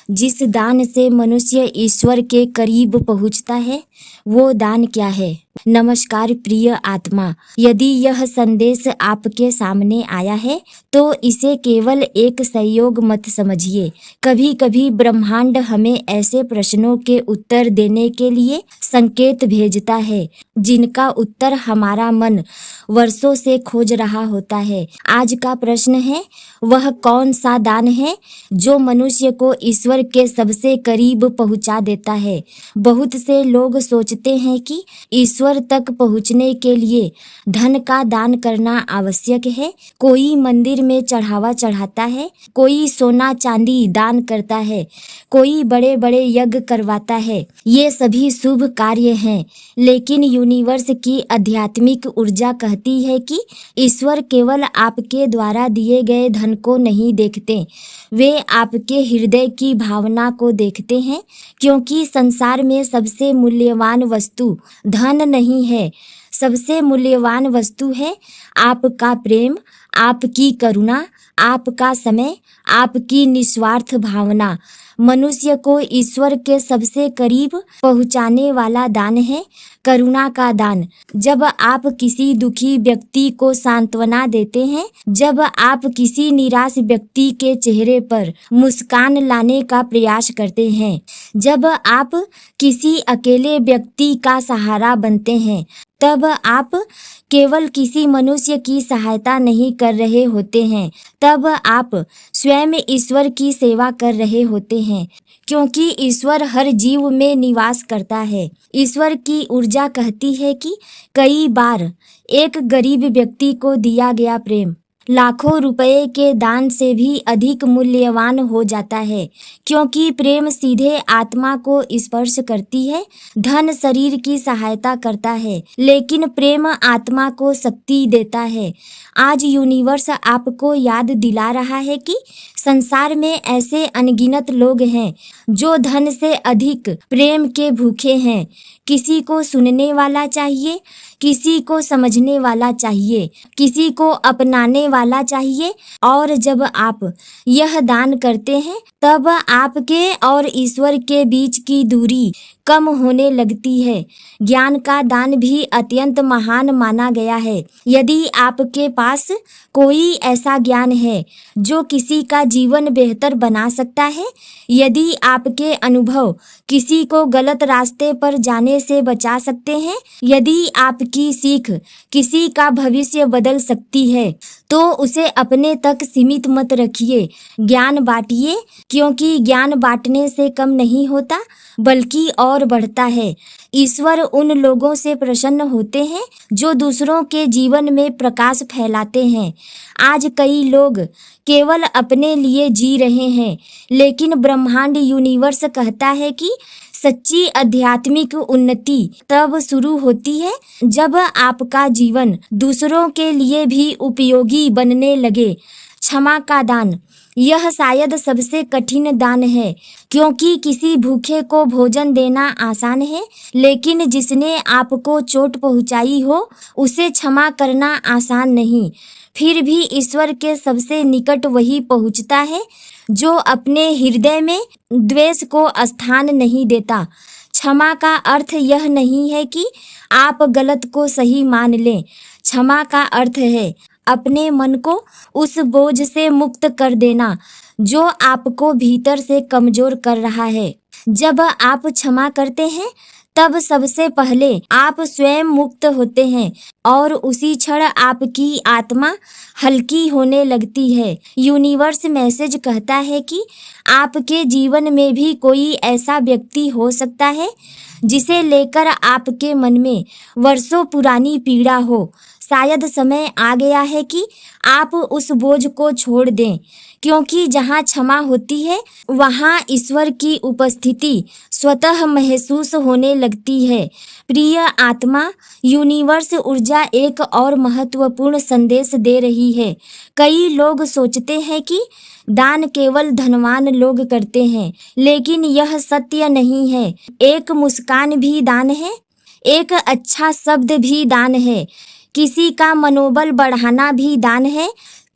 जिस दान से मनुष्य ईश्वर के करीब पहुंचता है वो दान क्या है? नमस्कार प्रिय आत्मा, यदि यह संदेश आपके सामने आया है तो इसे केवल एक सहयोग मत समझिए। कभी कभी ब्रह्मांड हमें ऐसे प्रश्नों के उत्तर देने के लिए संकेत भेजता है जिनका उत्तर हमारा मन वर्षों से खोज रहा होता है। आज का प्रश्न है, वह कौन सा दान है जो मनुष्य को ईश्वर के सबसे करीब पहुंचा देता है? बहुत से लोग सोचते हैं कि ईश्वर तक पहुंचने के लिए धन का दान करना आवश्यक है। कोई मंदिर में चढ़ावा चढ़ाता है, कोई सोना चांदी दान करता है, कोई बड़े बड़े यज्ञ करवाता है। ये सभी शुभ कार्य हैं, लेकिन यूनिवर्स की आध्यात्मिक ऊर्जा कहती है कि ईश्वर केवल आपके द्वारा दिए गए धन को नहीं देखते, वे आपके हृदय की भावना को देखते हैं। क्योंकि संसार में सबसे मूल्यवान वस्तु धन नहीं है, सबसे मूल्यवान वस्तु है आपका प्रेम, आपकी करुणा, आपका समय, आपकी निस्वार्थ भावना। मनुष्य को ईश्वर के सबसे करीब पहुंचाने वाला दान है करुणा का दान। जब आप किसी दुखी व्यक्ति को सांत्वना देते हैं, जब आप किसी निराश व्यक्ति के चेहरे पर मुस्कान लाने का प्रयास करते हैं, जब आप किसी अकेले व्यक्ति का सहारा बनते हैं, तब आप केवल किसी मनुष्य की सहायता नहीं कर रहे होते हैं, तब आप स्वयं ईश्वर की सेवा कर रहे होते हैं। क्योंकि ईश्वर हर जीव में निवास करता है। ईश्वर की ऊर्जा कहती है कि कई बार एक गरीब व्यक्ति को दिया गया प्रेम लाखों रुपए के दान से भी अधिक मूल्यवान हो जाता है, क्योंकि प्रेम सीधे आत्मा को स्पर्श करती है। धन शरीर की सहायता करता है, लेकिन प्रेम आत्मा को शक्ति देता है। आज यूनिवर्स आपको याद दिला रहा है कि संसार में ऐसे अनगिनत लोग हैं जो धन से अधिक प्रेम के भूखे हैं। किसी को सुनने वाला चाहिए, किसी को समझने वाला चाहिए, किसी को अपनाने वाला चाहिए। और जब आप यह दान करते हैं, तब आपके और ईश्वर के बीच की दूरी कम होने लगती है। ज्ञान का दान भी अत्यंत महान माना गया है। यदि आपके पास कोई ऐसा ज्ञान है जो किसी का जीवन बेहतर बना सकता है, यदि आपके अनुभव किसी को गलत रास्ते पर जाने से बचा सकते हैं, यदि आपकी सीख किसी का भविष्य बदल सकती है, तो उसे अपने तक सीमित मत रखिए। ज्ञान बांटिए, क्योंकि ज्ञान बांटने से कम नहीं होता बल्कि और बढ़ता है। ईश्वर उन लोगों से प्रसन्न होते हैं जो दूसरों के जीवन में प्रकाश फैलाते हैं। आज कई लोग केवल अपने लिए जी रहे हैं, लेकिन ब्रह्मांड यूनिवर्स कहता है कि सच्ची आध्यात्मिक उन्नति तब शुरू होती है जब आपका जीवन दूसरों के लिए भी उपयोगी बनने लगे। क्षमा का दान, यह शायद सबसे कठिन दान है, क्योंकि किसी भूखे को भोजन देना आसान है, लेकिन जिसने आपको चोट पहुंचाई हो उसे क्षमा करना आसान नहीं। फिर भी ईश्वर के सबसे निकट वही पहुंचता है जो अपने हृदय में द्वेष को स्थान नहीं देता। क्षमा का अर्थ यह नहीं है कि आप गलत को सही मान लें। क्षमा का अर्थ है अपने मन को उस बोझ से मुक्त कर देना जो आपको भीतर से कमजोर कर रहा है। जब आप क्षमा करते हैं, तब सबसे पहले आप स्वयं मुक्त होते हैं और उसी क्षण आपकी आत्मा हल्की होने लगती है। यूनिवर्स मैसेज कहता है कि आपके जीवन में भी कोई ऐसा व्यक्ति हो सकता है जिसे लेकर आपके मन में वर्षों पुरानी पीड़ा हो। शायद समय आ गया है कि आप उस बोझ को छोड़ दें, क्योंकि जहाँ क्षमा होती है वहाँ ईश्वर की उपस्थिति स्वतः महसूस होने लगती है। प्रिय आत्मा, यूनिवर्स ऊर्जा एक और महत्वपूर्ण संदेश दे रही है। कई लोग सोचते हैं कि दान केवल धनवान लोग करते हैं, लेकिन यह सत्य नहीं है। एक मुस्कान भी दान है, एक अच्छा शब्द भी दान है, किसी का मनोबल बढ़ाना भी दान है,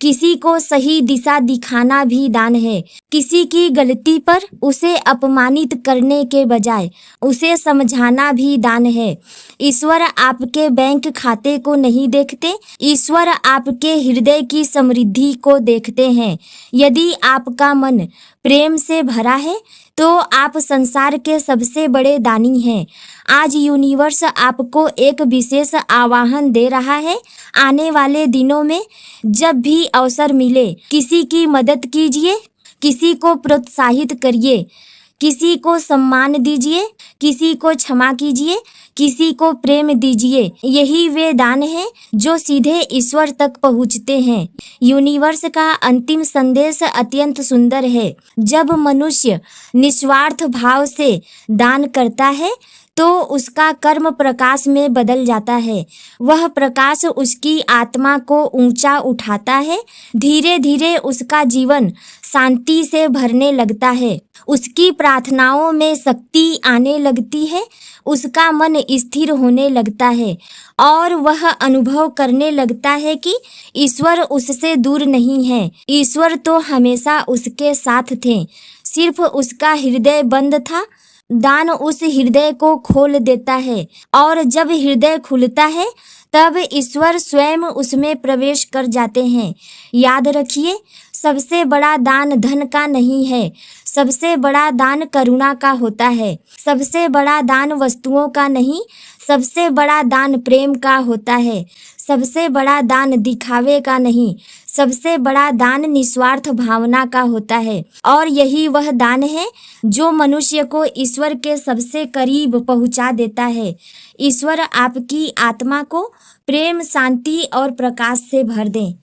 किसी को सही दिशा दिखाना भी दान है। किसी की गलती पर उसे अपमानित करने के बजाय उसे समझाना भी दान है। ईश्वर आपके बैंक खाते को नहीं देखते, ईश्वर आपके हृदय की समृद्धि को देखते हैं। यदि आपका मन प्रेम से भरा है तो आप संसार के सबसे बड़े दानी हैं। आज यूनिवर्स आपको एक विशेष आह्वान दे रहा है। आने वाले दिनों में जब भी अवसर मिले किसी की मदद कीजिए, किसी को प्रोत्साहित करिए, किसी को सम्मान दीजिए, किसी को क्षमा कीजिए, किसी को प्रेम दीजिए। यही वे दान हैं जो सीधे ईश्वर तक पहुँचते हैं। यूनिवर्स का अंतिम संदेश अत्यंत सुंदर है। जब मनुष्य निस्वार्थ भाव से दान करता है तो उसका कर्म प्रकाश में बदल जाता है। वह प्रकाश उसकी आत्मा को ऊंचा उठाता है। धीरे धीरे उसका जीवन शांति से भरने लगता है। उसकी प्रार्थनाओं में शक्ति आने लगती है। उसका मन स्थिर होने लगता है और वह अनुभव करने लगता है कि ईश्वर उससे दूर नहीं है। ईश्वर तो हमेशा उसके साथ थे, सिर्फ उसका हृदय बंद था। दान उस हृदय को खोल देता है और जब हृदय खुलता है तब ईश्वर स्वयं उसमें प्रवेश कर जाते हैं। याद रखिए, सबसे बड़ा दान धन का नहीं है, सबसे बड़ा दान करुणा का होता है। सबसे बड़ा दान वस्तुओं का नहीं, सबसे बड़ा दान प्रेम का होता है। सबसे बड़ा दान दिखावे का नहीं, सबसे बड़ा दान निस्वार्थ भावना का होता है। और यही वह दान है जो मनुष्य को ईश्वर के सबसे करीब पहुंचा देता है। ईश्वर आपकी आत्मा को प्रेम, शांति और प्रकाश से भर दें।